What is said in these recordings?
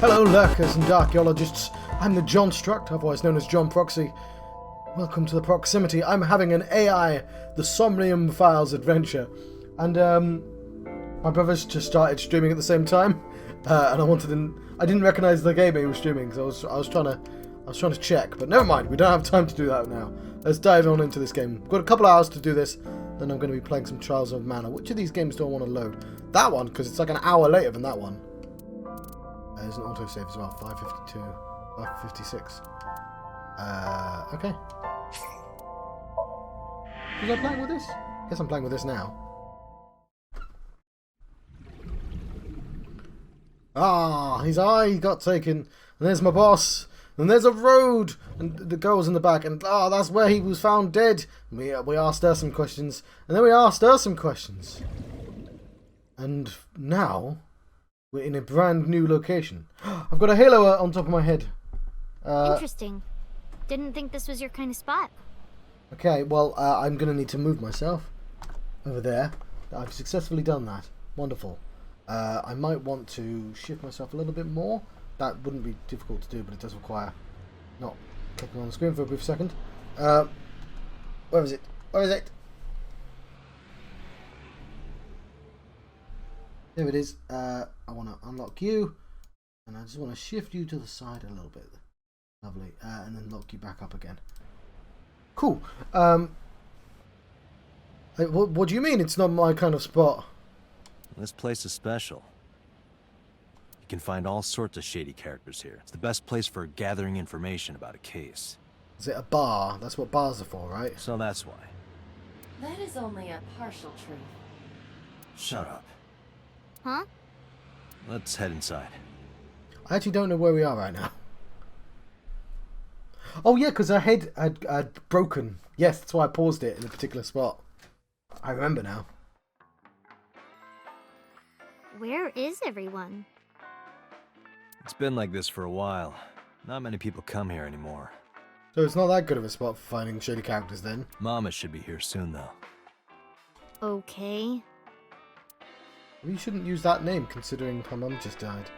Hello lurkers and archaeologists, I'm the John Struct, otherwise known as John Proxy. Welcome to the Proximity. I'm having an AI, the Somnium Files adventure, and my brother's just started streaming at the same time, and I didn't recognise the game he was streaming, so I was trying to check, but never mind, we don't have time to do that now. Let's dive on into this game. We've got a couple of hours to do this, then I'm going to be playing some Trials of Mana. Which of these games do I want to load? That one, because it's like an hour later than that one. There's an autosave as well, 5:52, 5:56. Okay. Was I playing with this? Guess I'm playing with this now. Ah, his eye got taken, and there's my boss, and there's a road, and the girl's in the back, and that's where he was found dead. And we asked her some questions, and then we asked her some questions. And now we're in a brand new location. I've got a halo on top of my head. Interesting. Didn't think this was your kind of spot. Okay, well, I'm going to need to move myself over there. I've successfully done that. Wonderful. I might want to shift myself a little bit more. That wouldn't be difficult to do, but it does require not clicking on the screen for a brief second. Where is it? Where is it? There it is. I want to unlock you, and I just want to shift you to the side a little bit. Lovely. And then lock you back up again. Cool. What do you mean it's not my kind of spot? This place is special. You can find all sorts of shady characters here. It's the best place for gathering information about a case. Is it a bar? That's what bars are for, right? So that's why. That is only a partial truth. Shut up. Huh? Let's head inside. I actually don't know where we are right now. Oh yeah, because her head had broken. Yes, that's why I paused it in a particular spot. I remember now. Where is everyone? It's been like this for a while. Not many people come here anymore. So it's not that good of a spot for finding shady characters then. Mama should be here soon, though. Okay. We shouldn't use that name considering her mum just died.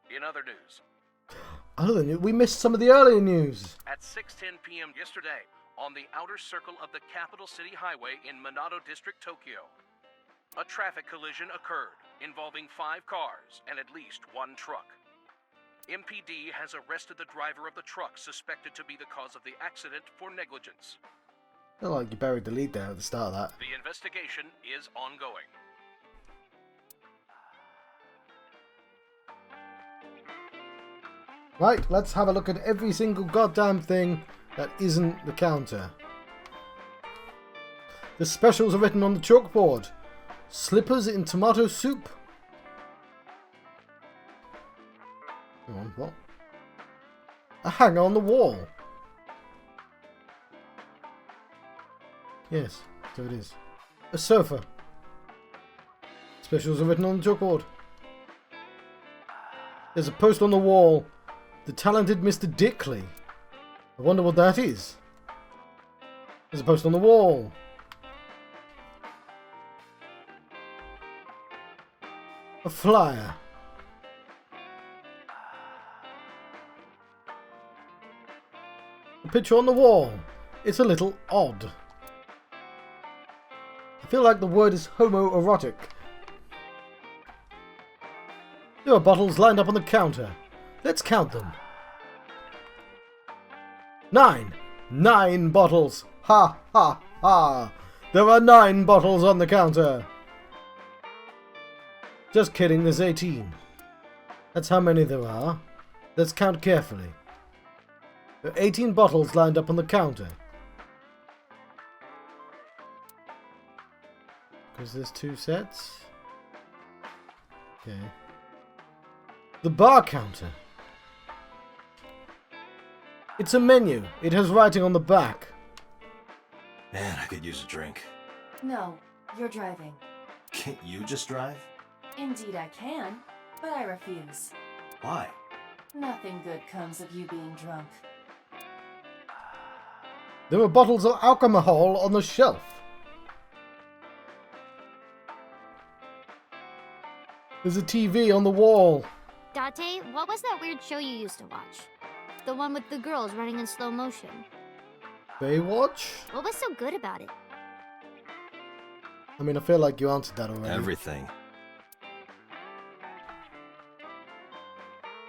In other news, Other than we missed some of the earlier news. at 6:10 p.m. yesterday, on the outer circle of the capital city highway in Minato District, Tokyo, a traffic collision occurred involving 5 cars and at least 1 truck. MPD has arrested the driver of the truck suspected to be the cause of the accident for negligence. I feel like you buried the lead there at the start of that. The investigation is ongoing. Right, let's have a look at every single goddamn thing that isn't the counter. The specials are written on the chalkboard. Slippers in tomato soup. Hang on, what? A hanger on the wall. Yes, so it is. A sofa. Specials are written on the chalkboard. There's a post on the wall. The talented Mr. Dickley. I wonder what that is. There's a post on the wall. A flyer. A picture on the wall. It's a little odd. I feel like the word is homoerotic. There are bottles lined up on the counter. Let's count them. 9. 9 bottles. Ha ha ha. There are 9 bottles on the counter. Just kidding, there's 18. That's how many there are. Let's count carefully. There are 18 bottles lined up on the counter. Because there's 2 sets. Okay. The bar counter. It's a menu. It has writing on the back. Man, I could use a drink. No, you're driving. Can't you just drive? Indeed I can, but I refuse. Why? Nothing good comes of you being drunk. There were bottles of alcohol on the shelf. There's a TV on the wall. Date, what was that weird show you used to watch? The one with the girls running in slow motion. Baywatch? What was so good about it? I mean, I feel like you answered that already. Everything.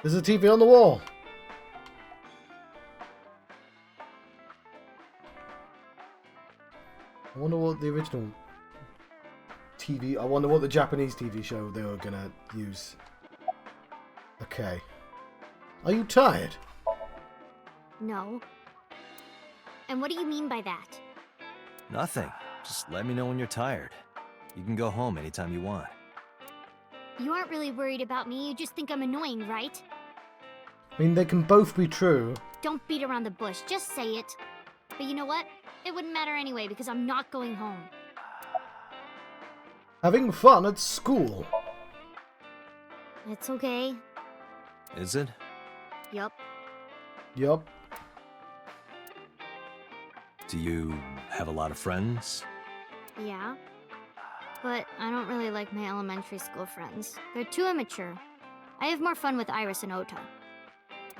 There's a TV on the wall. I wonder what the original TV... I wonder what the Japanese TV show they were gonna use. Okay. Are you tired? No. And what do you mean by that? Nothing. Just let me know when you're tired. You can go home anytime you want. You aren't really worried about me, you just think I'm annoying, right? I mean, they can both be true. Don't beat around the bush, just say it. But you know what? It wouldn't matter anyway because I'm not going home. Having fun at school. It's okay. Is it? Yup. Yup. Do you have a lot of friends? Yeah. But I don't really like my elementary school friends. They're too immature. I have more fun with Iris and Ota.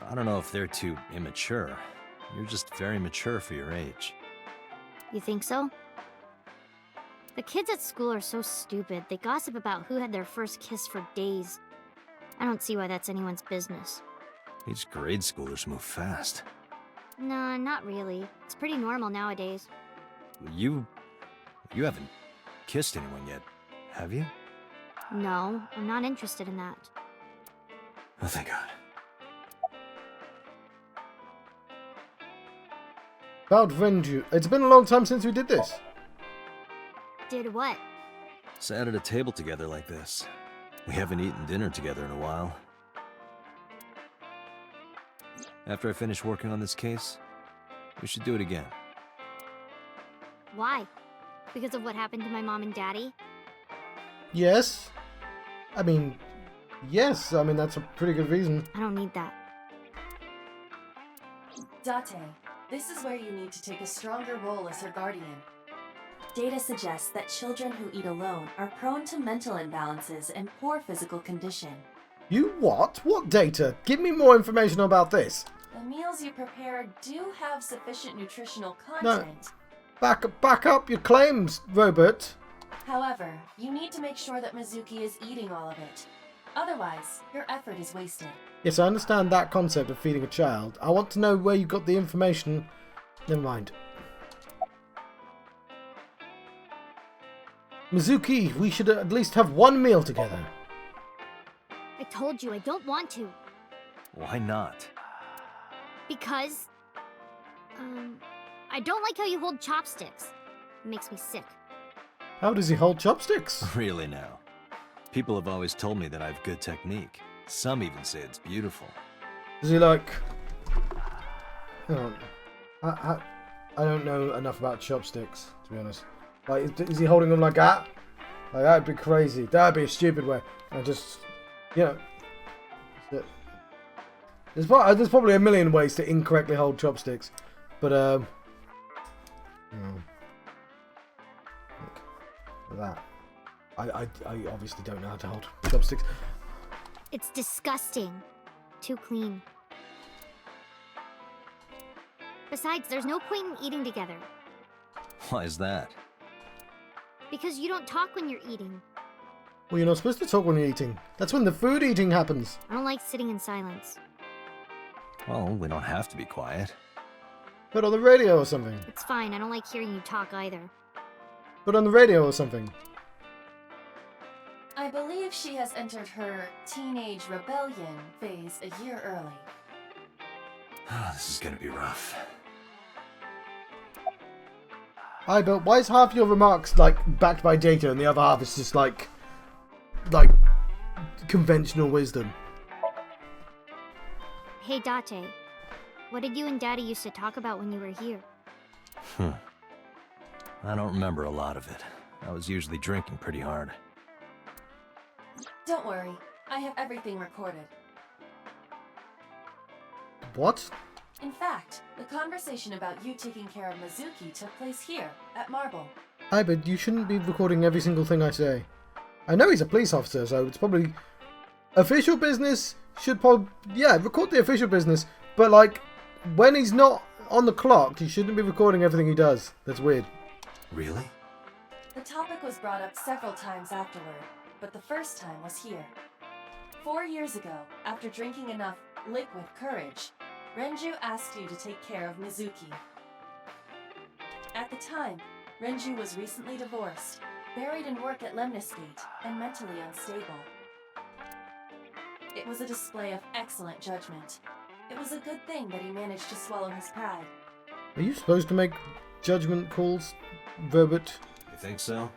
I don't know if they're too immature. You're just very mature for your age. You think so? The kids at school are so stupid. They gossip about who had their first kiss for days. I don't see why that's anyone's business. These grade schoolers move fast. Nah, not really. It's pretty normal nowadays. You haven't kissed anyone yet, have you? No, I'm not interested in that. Oh, thank God. About Renju. It's been a long time since we did this. Did what? Sat at a table together like this. We haven't eaten dinner together in a while. After I finish working on this case, we should do it again. Why? Because of what happened to my mom and daddy? Yes. I mean, yes. I mean, that's a pretty good reason. I don't need that. Date, this is where you need to take a stronger role as her guardian. Data suggests that children who eat alone are prone to mental imbalances and poor physical condition. You what? What data? Give me more information about this. The meals you prepare do have sufficient nutritional content. Back up your claims, Robert. However, you need to make sure that Mizuki is eating all of it. Otherwise, your effort is wasted. Yes, I understand that concept of feeding a child. I want to know where you got the information. Never mind. Mizuki, we should at least have one meal together. I told you I don't want to. Why not? Because... I don't like how you hold chopsticks. It makes me sick. How does he hold chopsticks? Really now? People have always told me that I have good technique. Some even say it's beautiful. Is he like... Hang on. I don't know enough about chopsticks, to be honest. Like, is he holding them like that? Like, that'd be crazy. That'd be a stupid way. I just... You know... There's probably a million ways to incorrectly hold chopsticks. But, Look at that. I obviously don't know how to hold chopsticks. It's disgusting. Too clean. Besides, there's no point in eating together. Why is that? Because you don't talk when you're eating. Well, you're not supposed to talk when you're eating. That's when the food eating happens. I don't like sitting in silence. Well, we don't have to be quiet. Put on the radio or something. It's fine, I don't like hearing you talk either. Put on the radio or something. I believe she has entered her teenage rebellion phase a year early. This is gonna be rough. But why is half your remarks, like, backed by data and the other half is just, like conventional wisdom? Hey, Date. What did you and Daddy used to talk about when you were here? I don't remember a lot of it. I was usually drinking pretty hard. Don't worry, I have everything recorded. What? In fact, the conversation about you taking care of Mizuki took place here, at Marble. But you shouldn't be recording every single thing I say. I know he's a police officer, so it's probably official business. Should probably, yeah, record the official business. But like, when he's not on the clock, he shouldn't be recording everything he does. That's weird. Really? The topic was brought up several times afterward, but the first time was here. 4 years ago, after drinking enough liquid courage, Renju asked you to take care of Mizuki. At the time, Renju was recently divorced, buried in work at Lemnisgate, and mentally unstable. It was a display of excellent judgment. It was a good thing that he managed to swallow his pride. Are you supposed to make judgment calls, Verbert? You think so?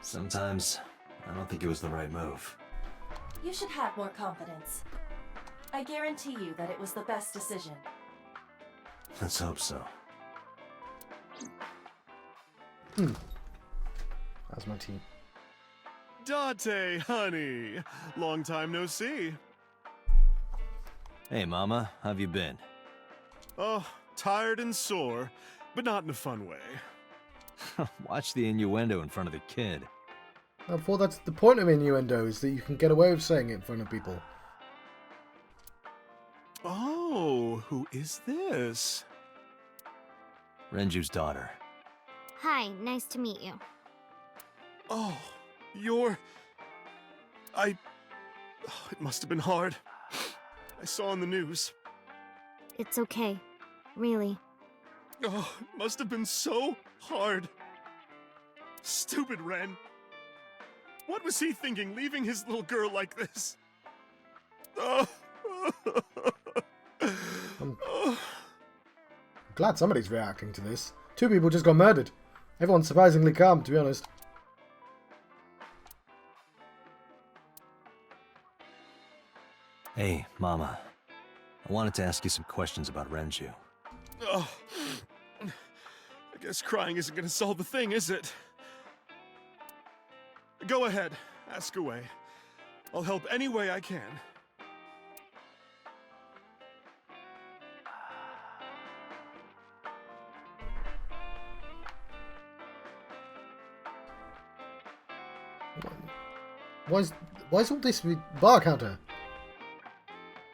Sometimes, I don't think it was the right move. You should have more confidence. I guarantee you that it was the best decision. Let's hope so. That's my team. Date, honey. Long time no see. Hey, Mama, how have you been? Oh, tired and sore, but not in a fun way. Watch the innuendo in front of the kid. I thought that's the point of innuendo, is that you can get away with saying it in front of people. Oh, who is this? Renju's daughter. Hi, nice to meet you. Oh, you're... It must have been hard. I saw on the news. It's okay. Really. Oh, it must have been so hard. Stupid Ren. What was he thinking, leaving his little girl like this? Oh. I'm glad somebody's reacting to this. 2 people just got murdered. Everyone's surprisingly calm, to be honest. Hey, Mama. I wanted to ask you some questions about Renju. Oh. I guess crying isn't gonna solve the thing, is it? Go ahead, ask away. I'll help any way I can. Why is all this with bar counter?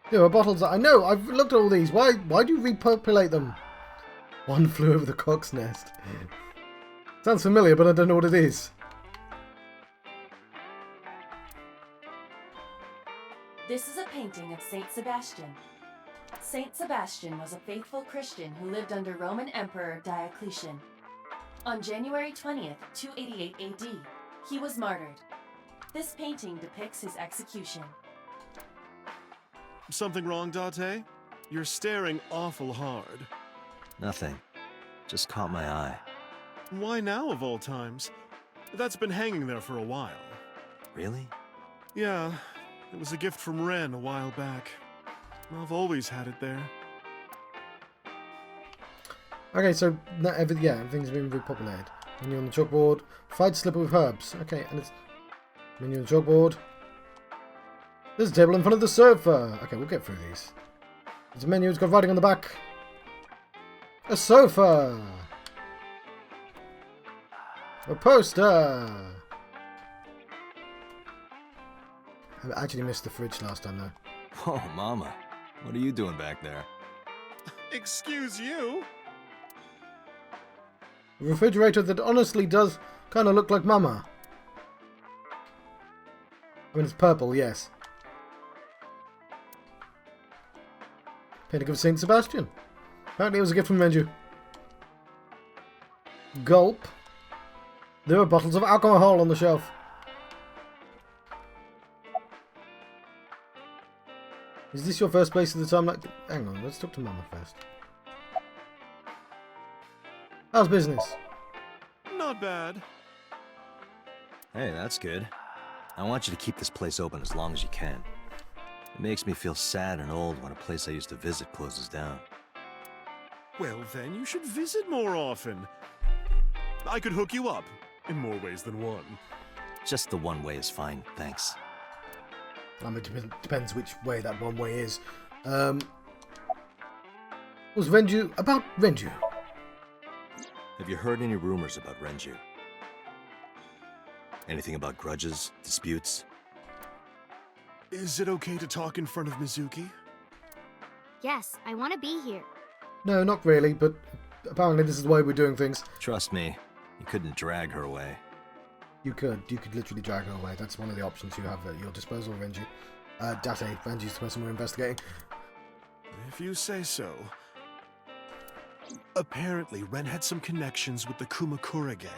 There are bottles. I know. I've looked at all these. Why do you repopulate them? One flew over the cock's nest. Sounds familiar, but I don't know what it is. This is a painting of Saint Sebastian. Saint Sebastian was a faithful Christian who lived under Roman Emperor Diocletian. On January 20th, 288 AD, he was martyred. This painting depicts his execution. Something wrong, Date? You're staring awful hard. Nothing. Just caught my eye. Why now, of all times? That's been hanging there for a while. Really? Yeah, it was a gift from Ren a while back. I've always had it there. Okay, so everything's been repopulated. Menu on the chalkboard. Fried slipper with herbs. Okay, and it's menu on the chalkboard. There's a table in front of the sofa. Okay, we'll get through these. There's a menu. It's got writing on the back. A sofa. A poster. I actually missed the fridge last time though. Oh, Mama. What are you doing back there? Excuse you? A refrigerator that honestly does kind of look like Mama. I mean, it's purple, yes. Painting of Saint Sebastian. Apparently it was a gift from Renju. Gulp. There are bottles of alcohol on the shelf. Is this your first place at the time? Like, hang on, let's talk to Mama first. How's business? Not bad. Hey, that's good. I want you to keep this place open as long as you can. It makes me feel sad and old when a place I used to visit closes down. Well, then you should visit more often. I could hook you up, in more ways than one. Just the one way is fine, thanks. I mean, it depends which way that one way is. Was Renju... About Renju. Have you heard any rumors about Renju? Anything about grudges, disputes? Is it okay to talk in front of Mizuki? Yes, I want to be here. No, not really, but apparently this is the way we're doing things. Trust me, you couldn't drag her away. You could literally drag her away. That's one of the options you have at your disposal, Renji. Date, Renji's the person we're investigating. If you say so. Apparently, Ren had some connections with the Kumakura gang.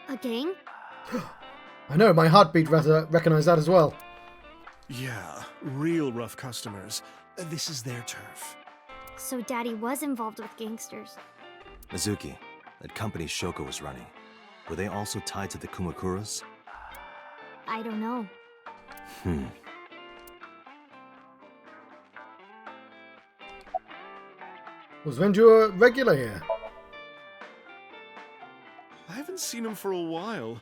A gang? I know, my heartbeat recognized that as well. Yeah, real rough customers. This is their turf. So Daddy was involved with gangsters. Mizuki, that company Shoko was running, were they also tied to the Kumakuras? I don't know. Was Renju a regular here? I haven't seen him for a while.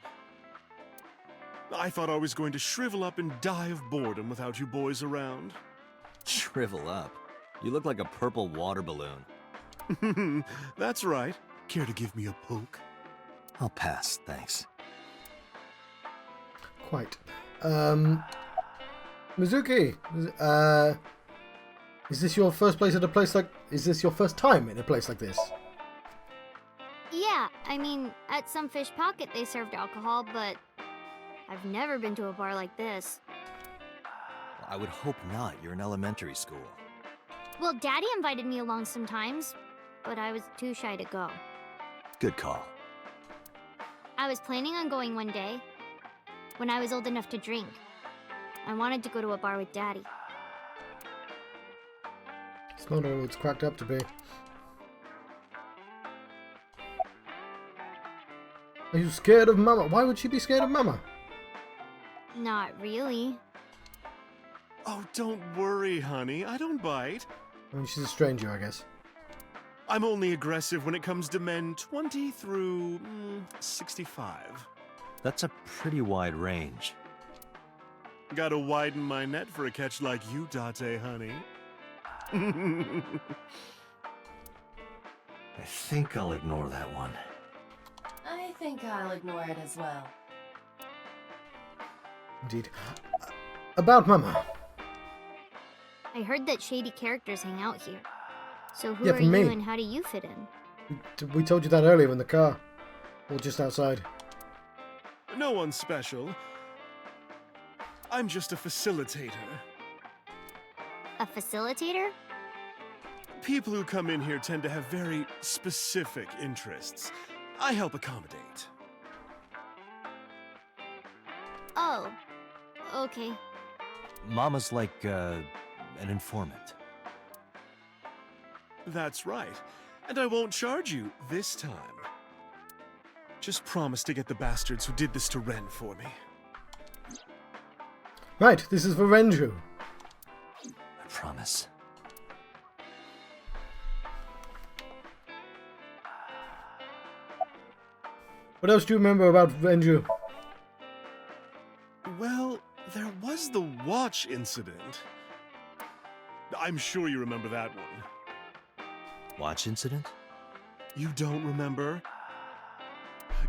I thought I was going to shrivel up and die of boredom without you boys around. Shrivel up. You look like a purple water balloon. That's right. Care to give me a poke? I'll pass, thanks. Quite. Mizuki, is this your first place at a place like... Is this your first time in a place like this? Yeah, I mean, at some fish pocket they served alcohol, but I've never been to a bar like this. I would hope not. You're in elementary school. Well, Daddy invited me along sometimes, but I was too shy to go. Good call. I was planning on going one day, when I was old enough to drink. I wanted to go to a bar with Daddy. It's not all it's cracked up to be. Are you scared of Mama? Why would she be scared of Mama? Not really. Oh, don't worry, honey. I don't bite. I mean, she's a stranger, I guess. I'm only aggressive when it comes to men 20 through 65. That's a pretty wide range. Gotta widen my net for a catch like you, Date, honey. I think I'll ignore that one. I think I'll ignore it as well. Indeed. About Mama. I heard that shady characters hang out here. So who Yeah, are for you me. and how do you fit in? We told you that earlier in the car. Or just outside. No one special. I'm just a facilitator. A facilitator? People who come in here tend to have very specific interests. I help accommodate. Oh, okay. Mama's like, an informant. That's right. And I won't charge you this time. Just promise to get the bastards who did this to Ren for me. Right, this is for Renju. I promise. What else do you remember about Renju? Well, there was the watch incident. I'm sure you remember that one. Watch incident? You don't remember?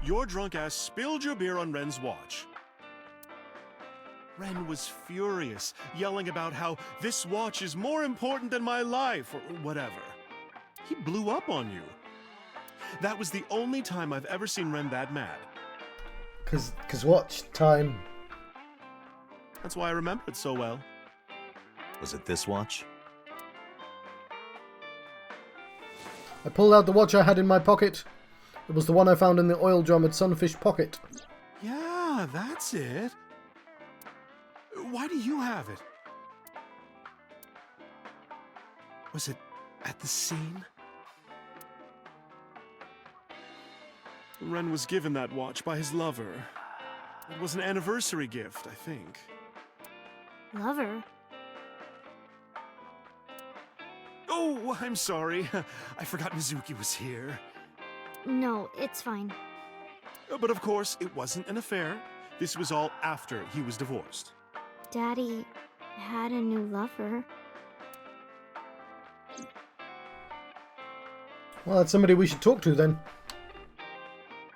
Your drunk ass spilled your beer on Ren's watch. Ren was furious, yelling about how this watch is more important than my life, or whatever. He blew up on you. That was the only time I've ever seen Ren that mad. Cause watch time. That's why I remember it so well. Was it this watch? I pulled out the watch I had in my pocket. It was the one I found in the oil drum at Sunfish Pocket. Yeah, that's it. Why do you have it? Was it at the scene? Ren was given that watch by his lover. It was an anniversary gift, I think. Lover? Oh, I'm sorry. I forgot Mizuki was here. No, it's fine. But of course, it wasn't an affair. This was all after he was divorced. Daddy had a new lover. Well, that's somebody we should talk to then.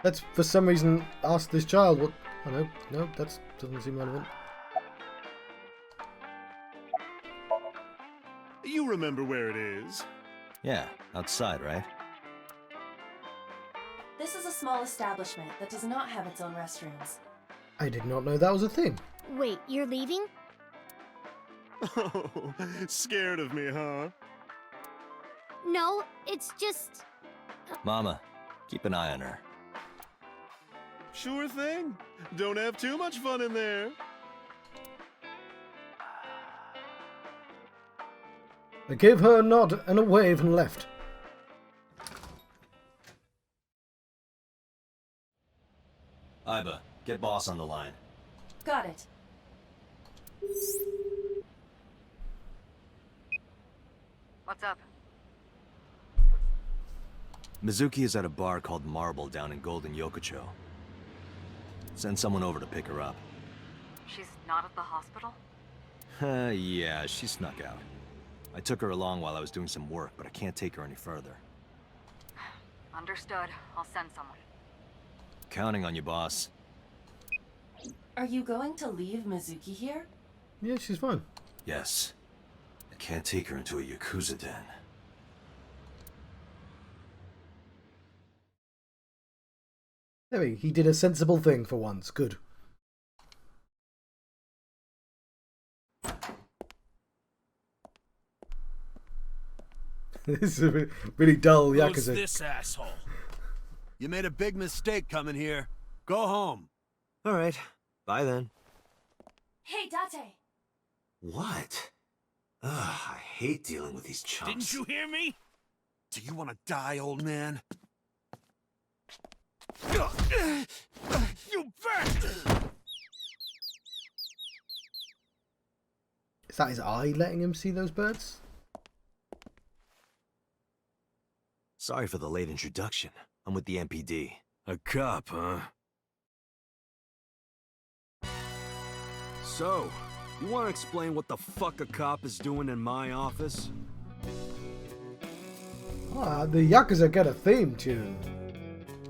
Let's, for some reason, ask this child what... Oh, no, that doesn't seem relevant. You remember where it is? Yeah, outside, right? This is a small establishment that does not have its own restrooms. I did not know that was a thing. Wait, you're leaving? Oh, scared of me, huh? No, it's just... Mama, keep an eye on her. Sure thing. Don't have too much fun in there. I gave her a nod and a wave and left. Iba, get boss on the line. Got it. What's up? Mizuki is at a bar called Marble down in Golden Yokocho. Send someone over to pick her up. She's not at the hospital? Yeah, she snuck out. I took her along while I was doing some work, but I can't take her any further. Understood. I'll send someone. Counting on you, boss. Are you going to leave Mizuki here? Yeah, she's fine. Yes. I can't take her into a Yakuza den. There he did a sensible thing for once. Good. This is a really dull Yakuza. Who's this asshole? You made a big mistake coming here. Go home. All right. Bye then. Hey, Date! What? Ugh, I hate dealing with these chumps. Didn't you hear me? Do you want to die, old man? You bastard! Is that his eye letting him see those birds? Sorry for the late introduction. I'm with the MPD. A cop, huh? So, you want to explain what the fuck a cop is doing in my office? Ah, the Yakuza get a theme tune.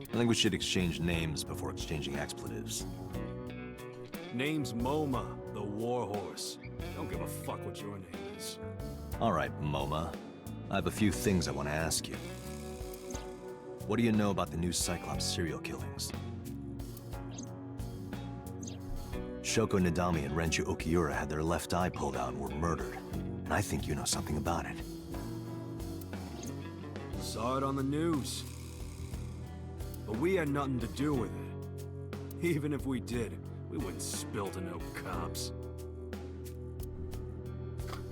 I think we should exchange names before exchanging expletives. Name's MoMA, the Warhorse. Don't give a fuck what your name is. All right, MoMA. I have a few things I want to ask you. What do you know about the new Cyclops serial killings? Shoko Nadami and Renju Okiura had their left eye pulled out and were murdered. And I think you know something about it. Saw it on the news. But we had nothing to do with it. Even if we did, we wouldn't spill to no cops.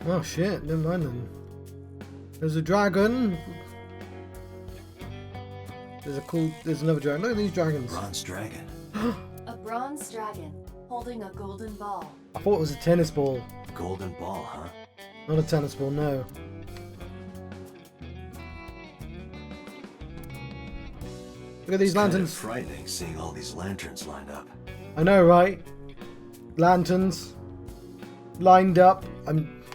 Oh shit, never mind then. There's a dragon. There's another dragon. Look at these dragons. Bronze dragon. A bronze dragon holding a golden ball. I thought it was a tennis ball. Golden ball, huh? Not a tennis ball, no. Look at these lanterns. Kind of frightening seeing all these lanterns lined up. I know, right? Lanterns lined up. I'm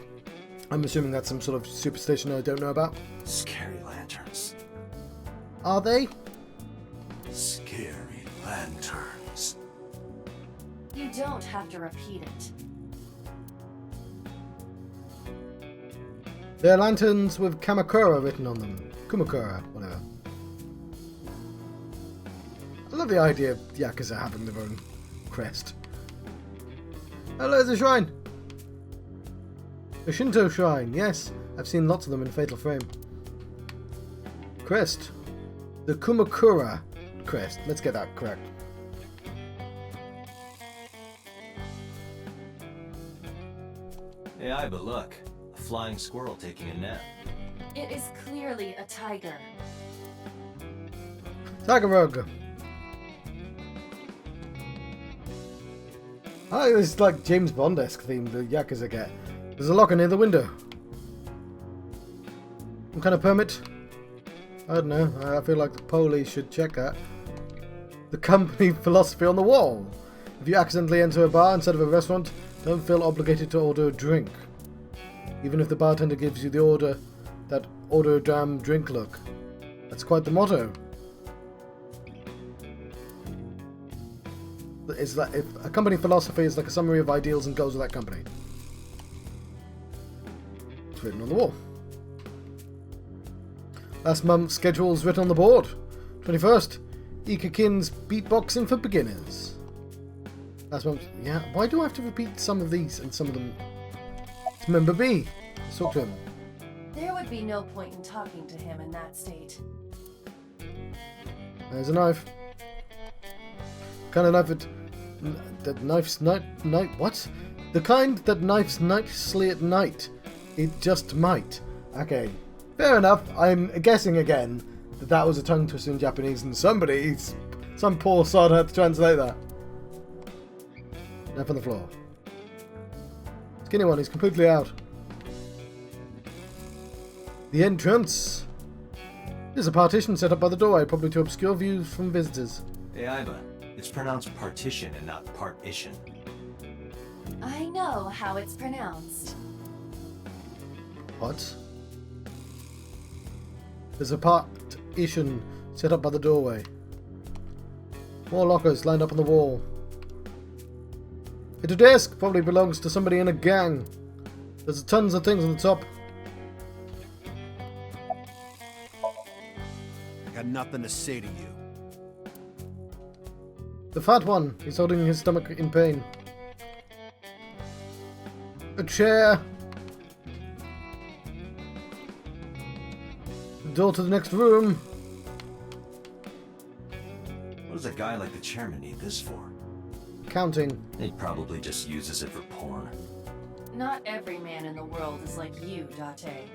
assuming that's some sort of superstition I don't know about. Scary lanterns. Are they? Scary lanterns. You don't have to repeat it. They're lanterns with Kamakura written on them. Kumakura, whatever. I love the idea of Yakuza having their own crest. Oh, there's a shrine! A Shinto shrine, yes. I've seen lots of them in Fatal Frame. Crest. The Kumakura crest. Let's get that correct. Hey, Iba, look. A flying squirrel taking a nap. It is clearly a tiger. Tagarog. I like this like James Bond-esque theme the Yakuza get. There's a locker near the window. Some kind of permit? I don't know. I feel like the police should check that. The company philosophy on the wall. If you accidentally enter a bar instead of a restaurant, don't feel obligated to order a drink. Even if the bartender gives you the order, that order a damn drink look. That's quite the motto. Is that if a company philosophy is like a summary of ideals and goals of that company? It's written on the wall. Last month's schedule is written on the board. 21st, Ikakin's beatboxing for beginners. Last month, yeah. Why do I have to repeat some of these and some of them? It's member B. Let's talk to him. There would be no point in talking to him in that state. There's a knife. Kind of knife that knifes night. What? The kind that knifes nicely at night. It just might. Okay, fair enough. I'm guessing again that was a tongue twister in Japanese, and some poor sod had to translate that. Knife on the floor. Skinny one. He's completely out. The entrance. There's a partition set up by the doorway, probably to obscure views from visitors. Hey, Iva. It's pronounced partition and not partition. I know how it's pronounced. What? There's a partition set up by the doorway. More lockers lined up on the wall. It's a desk, probably belongs to somebody in a gang. There's tons of things on the top. I got nothing to say to you. The fat one, he's holding his stomach in pain. A chair. The door to the next room. What does a guy like the chairman need this for? Counting. He probably just uses it for porn. Not every man in the world is like you, Date.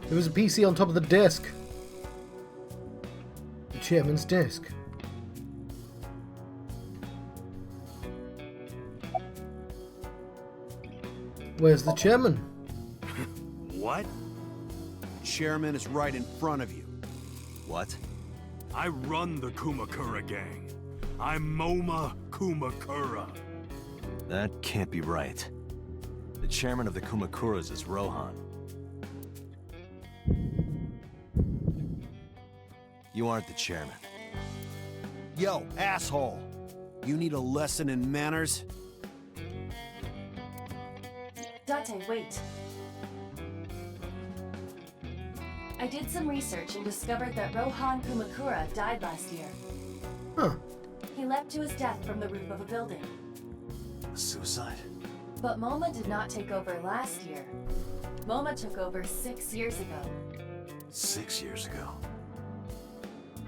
There was a PC on top of the desk. The chairman's desk. Where's the chairman? What? Chairman is right in front of you. What? I run the Kumakura gang. I'm Moma Kumakura. That can't be right. The chairman of the Kumakuras is Rohan. You aren't the chairman. Yo, asshole! You need a lesson in manners? Date, wait. I did some research and discovered that Rohan Kumakura died last year. Huh. He leapt to his death from the roof of a building. Suicide? But Moma did not take over last year. Moma took over 6 years ago. 6 years ago.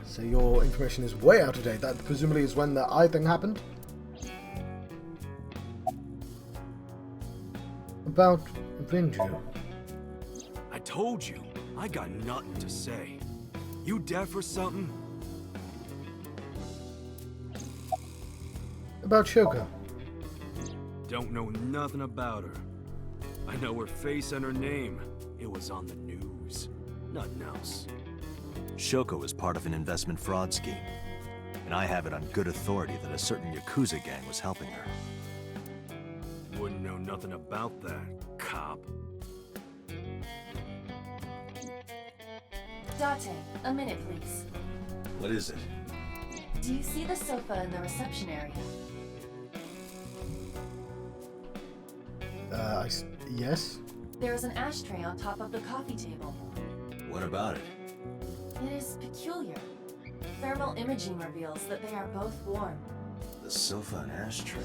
So your information is way out of date. That presumably is when the eye thing happened? About Renju. I told you, I got nothing to say. You deaf or something? About Shoko. Don't know nothing about her. I know her face and her name. It was on the news. Nothing else. Shoko was part of an investment fraud scheme, and I have it on good authority that a certain Yakuza gang was helping her. Wouldn't know nothing about that, cop. Date, a minute please. What is it? Do you see the sofa in the reception area? Yes? There is an ashtray on top of the coffee table. What about it? It is peculiar. Thermal imaging reveals that they are both warm. The sofa and ashtray.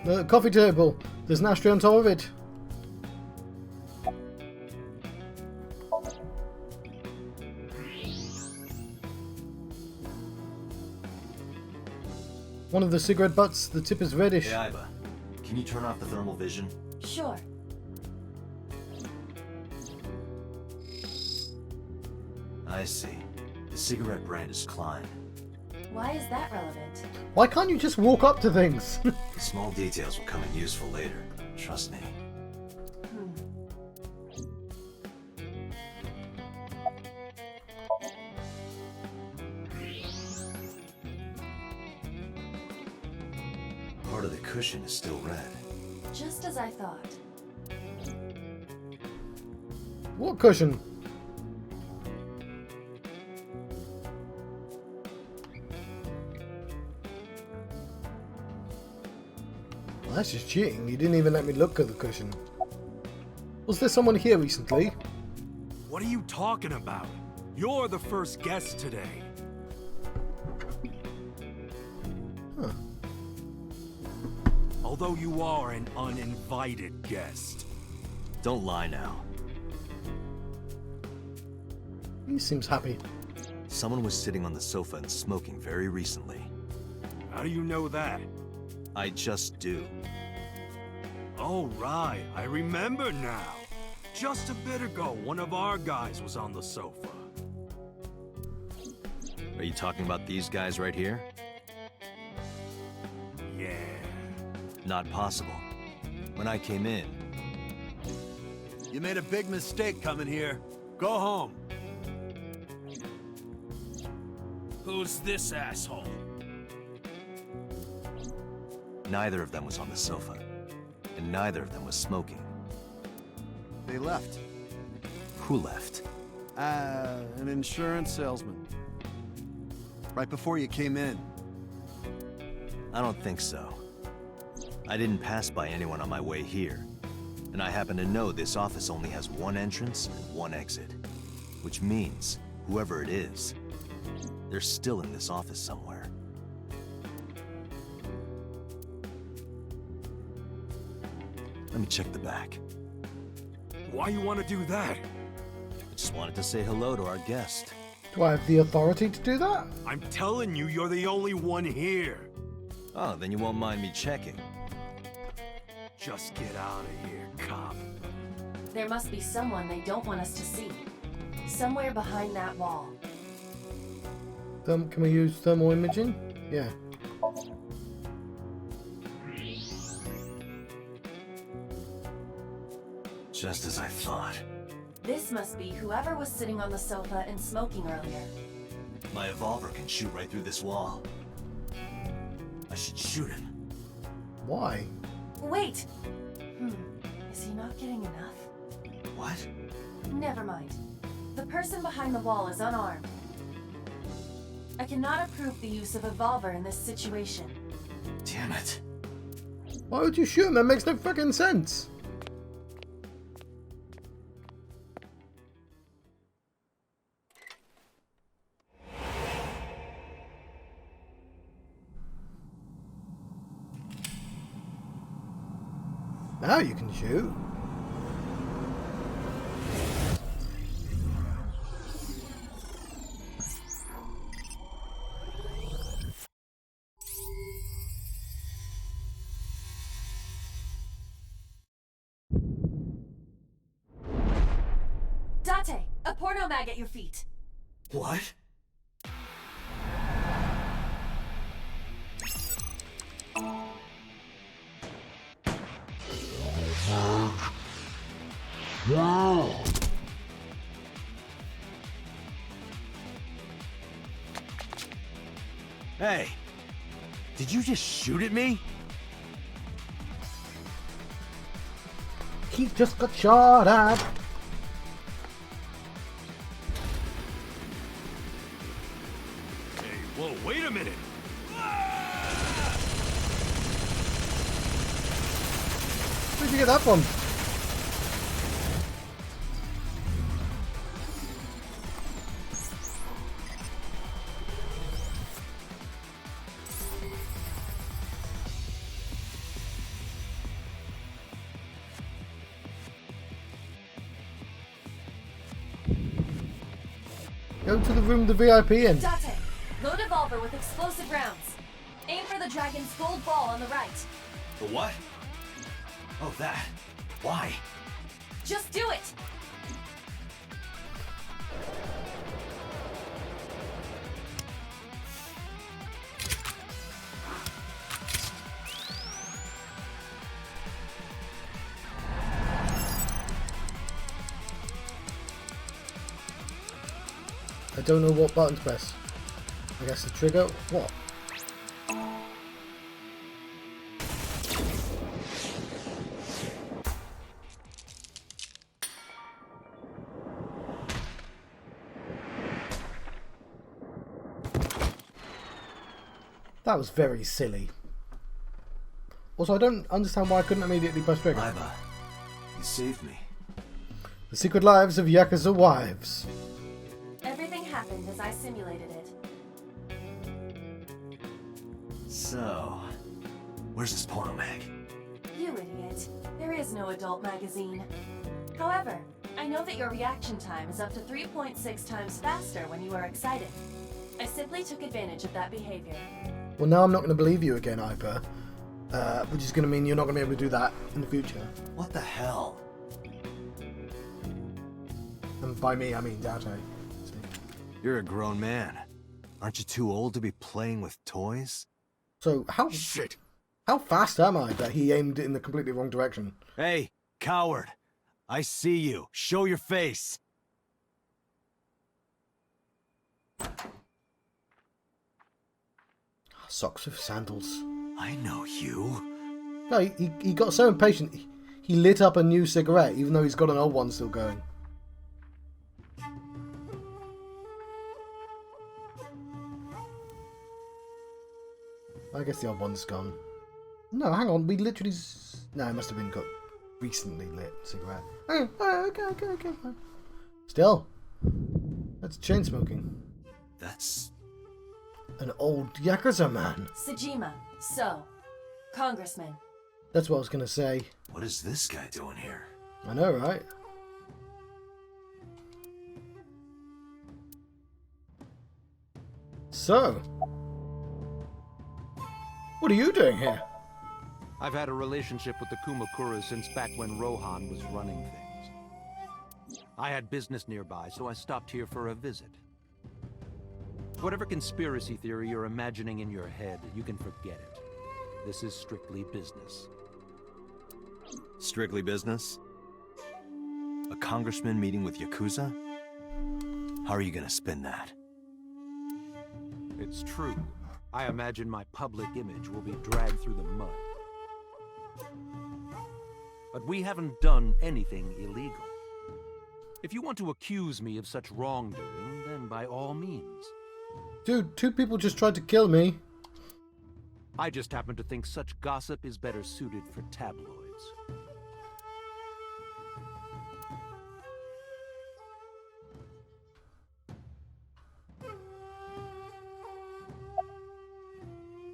The coffee table. There's an ashtray on top of it. One of the cigarette butts, the tip is reddish. Hey, Iva. Can you turn off the thermal vision? Sure. I see. The cigarette brand is Klein. Why is that relevant? Why can't you just walk up to things? The small details will come in useful later. Trust me. Part of the cushion is still red. Just as I thought. What cushion? Well, that's just cheating. You didn't even let me look at the cushion. Was there someone here recently? What are you talking about? You're the first guest today. Huh. Although you are an uninvited guest. Don't lie now. He seems happy. Someone was sitting on the sofa and smoking very recently. How do you know that? I just do. Oh, right. I remember now. Just a bit ago, one of our guys was on the sofa. Are you talking about these guys right here? Yeah. Not possible. When I came in, You made a big mistake coming here. Go home. Who's this asshole? neither of them was on the sofa. And neither of them was smoking. They left. Who left? An insurance salesman. Right before you came in. I don't think so. I didn't pass by anyone on my way here. And I happen to know this office only has one entrance and one exit. Which means, whoever it is, they're still in this office somewhere. Let me check the back. Why you want to do that? I just wanted to say hello to our guest. Do I have the authority to do that? I'm telling you, you're the only one here. Oh, then you won't mind me checking. Just get out of here, cop. There must be someone they don't want us to see. Somewhere behind that wall. Can we use thermal imaging? Yeah. Just as I thought. This must be whoever was sitting on the sofa and smoking earlier. My revolver can shoot right through this wall. I should shoot him. Why? Wait! Is he not getting enough? What? Never mind. The person behind the wall is unarmed. I cannot approve the use of a revolver in this situation. Damn it. Why would you shoot him? That makes no fucking sense. Now you can shoot. Date! A porno mag at your feet! What? Hey! Did you just shoot at me? He just got shot at. Hey, whoa, wait a minute. Where'd you get that from? Go to the room the VIP in. Date! Load a revolver with explosive rounds. Aim for the dragon's gold ball on the right. The what? Oh, that. Why? Just do it! I don't know what button to press. I guess the trigger. What? That was very silly. Also, I don't understand why I couldn't immediately press trigger. Iva, you saved me. The Secret Lives of Yakuza Wives. Everything happened as I simulated it. So, where's this porno mag? You idiot. There is no adult magazine. However, I know that your reaction time is up to 3.6 times faster when you are excited. I simply took advantage of that behavior. Well, now I'm not going to believe you again, Ipa. Which is going to mean you're not going to be able to do that in the future. What the hell? And by me, I mean Date. You're a grown man. Aren't you too old to be playing with toys? So, how fast am I that he aimed in the completely wrong direction? Hey, coward! I see you. Show your face! Socks with sandals. I know you. No, he got so impatient, he lit up a new cigarette, even though he's got an old one still going. I guess the old one's gone. No, hang on, we literally... No, it must have been got recently lit cigarette. Okay. Still, that's chain smoking. That's... an old Yakuza man. Sejima, so, Congressman. That's what I was going to say. What is this guy doing here? I know, right? So, what are you doing here? I've had a relationship with the Kumakuras since back when Rohan was running things. I had business nearby, so I stopped here for a visit. Whatever conspiracy theory you're imagining in your head, you can forget it. This is strictly business. Strictly business? A congressman meeting with Yakuza? How are you gonna spin that? It's true. I imagine my public image will be dragged through the mud. But we haven't done anything illegal. If you want to accuse me of such wrongdoing, then by all means. Dude, 2 people just tried to kill me. I just happen to think such gossip is better suited for tabloids.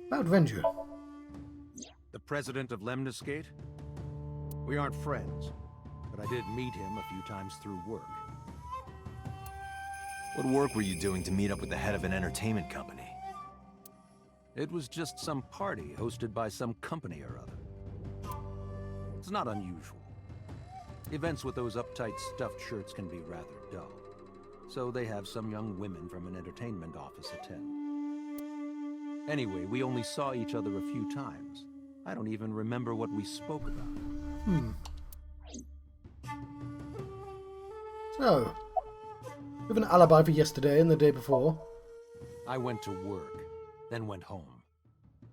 About Renju. The president of Lemniscate? We aren't friends, but I did meet him a few times through work. What work were you doing to meet up with the head of an entertainment company? It was just some party hosted by some company or other. It's not unusual. Events with those uptight stuffed shirts can be rather dull, so they have some young women from an entertainment office attend. Anyway, we only saw each other a few times. I don't even remember what we spoke about. So, you have an alibi for yesterday and the day before. I went to work, then went home.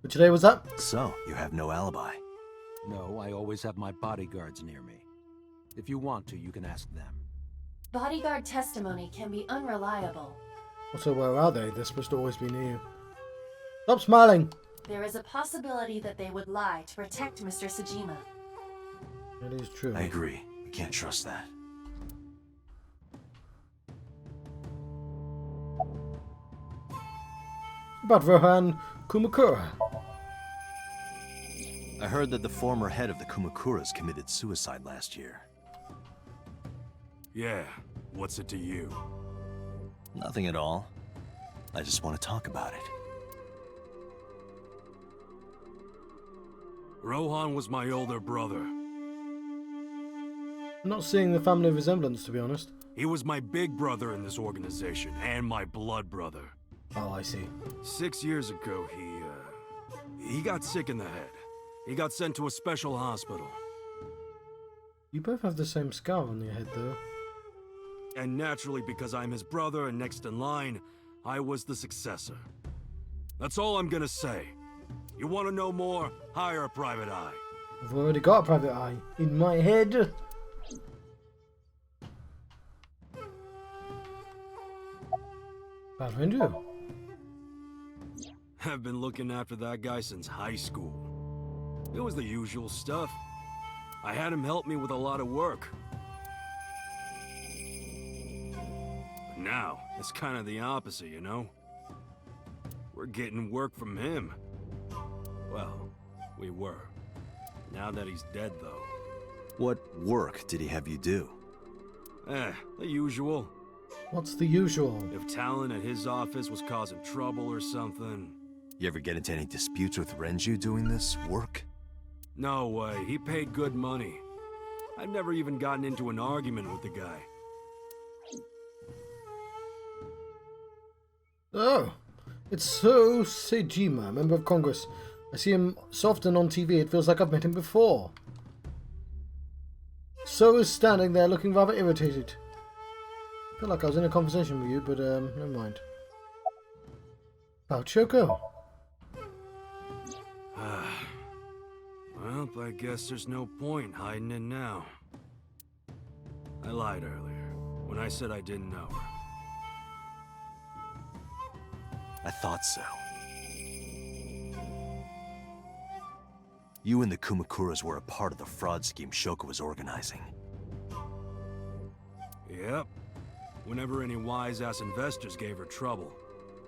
Which day was that? So, you have no alibi. No, I always have my bodyguards near me. If you want to, you can ask them. Bodyguard testimony can be unreliable. So where are they? They're supposed to always be near you. Stop smiling! There is a possibility that they would lie to protect Mr. Sejima. That is true. I agree. We can't trust that. About Rohan Kumakura. I heard that the former head of the Kumakuras committed suicide last year. Yeah, what's it to you? Nothing at all. I just want to talk about it. Rohan was my older brother. I'm not seeing the family resemblance, to be honest. He was my big brother in this organization, and my blood brother. Oh, I see. 6 years ago, he got sick in the head. He got sent to a special hospital. You both have the same scar on your head, though. And naturally, because I'm his brother and next in line, I was the successor. That's all I'm gonna say. You want to know more? Hire a private eye. I've already got a private eye in my head. Bad Renju. I've been looking after that guy since high school. It was the usual stuff. I had him help me with a lot of work. But now, it's kind of the opposite, you know? We're getting work from him. Well, we were. Now that he's dead, though. What work did he have you do? The usual. What's the usual? If Talon at his office was causing trouble or something. You ever get into any disputes with Renju doing this work? No way, he paid good money. I've never even gotten into an argument with the guy. Oh, it's So Sejima, member of Congress. I see him so often on TV, it feels like I've met him before. So is standing there looking rather irritated. I feel like I was in a conversation with you, but never mind. About Shoko. Well, I guess there's no point hiding it now. I lied earlier, when I said I didn't know her. I thought so. You and the Kumakuras were a part of the fraud scheme Shoko was organizing. Yep. Whenever any wise-ass investors gave her trouble,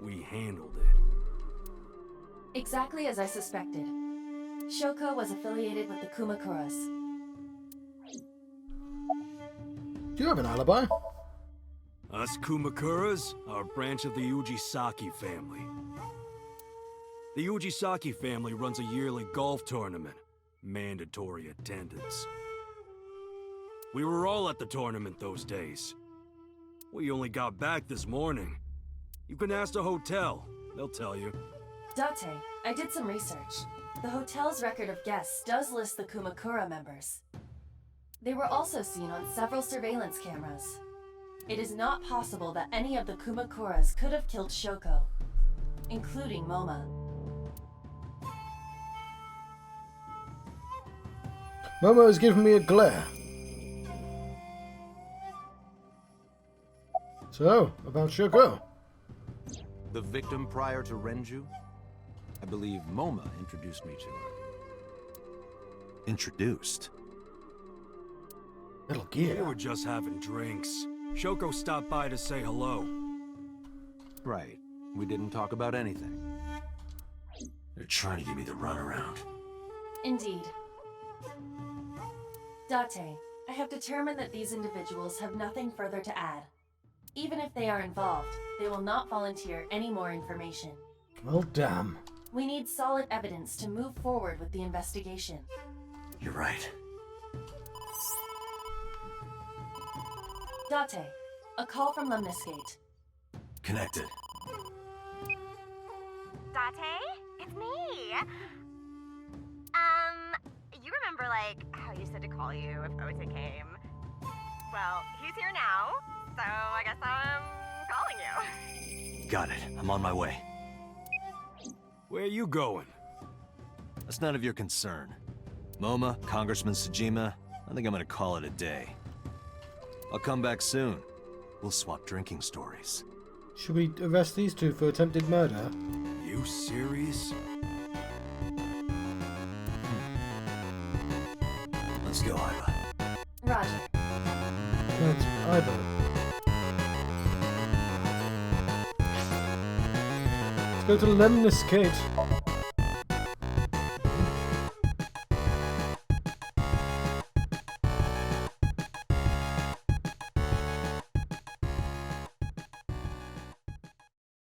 we handled it. Exactly as I suspected. Shoko was affiliated with the Kumakuras. Do you have an alibi? Us Kumakuras are a branch of the Ujisaki family. The Ujisaki family runs a yearly golf tournament. Mandatory attendance. We were all at the tournament those days. We only got back this morning. You can ask the hotel. They'll tell you. Date, I did some research. The hotel's record of guests does list the Kumakura members. They were also seen on several surveillance cameras. It is not possible that any of the Kumakuras could have killed Shoko, including Moma. Momo has given me a glare. So, about Shoko. The victim prior to Renju? I believe Moma introduced me to her. Introduced? Metal We Gear. were just having drinks. Shoko stopped by to say hello. Right. We didn't talk about anything. They're trying to give me the runaround. Indeed. Date, I have determined that these individuals have nothing further to add. Even if they are involved, they will not volunteer any more information. Well, damn. We need solid evidence to move forward with the investigation. You're right. Date, a call from Lemniscate. Connected. Date? It's me! You remember, like, how you said to call you if Ota came? Well, he's here now, so I guess I'm calling you. Got it. I'm on my way. Where are you going? That's none of your concern. Moma, Congressman Sejima, I think I'm gonna call it a day. I'll come back soon. We'll swap drinking stories. Should we arrest these two for attempted murder? You serious? Let's go, Iva. Roger. That's either. Let's go to Lemniscate.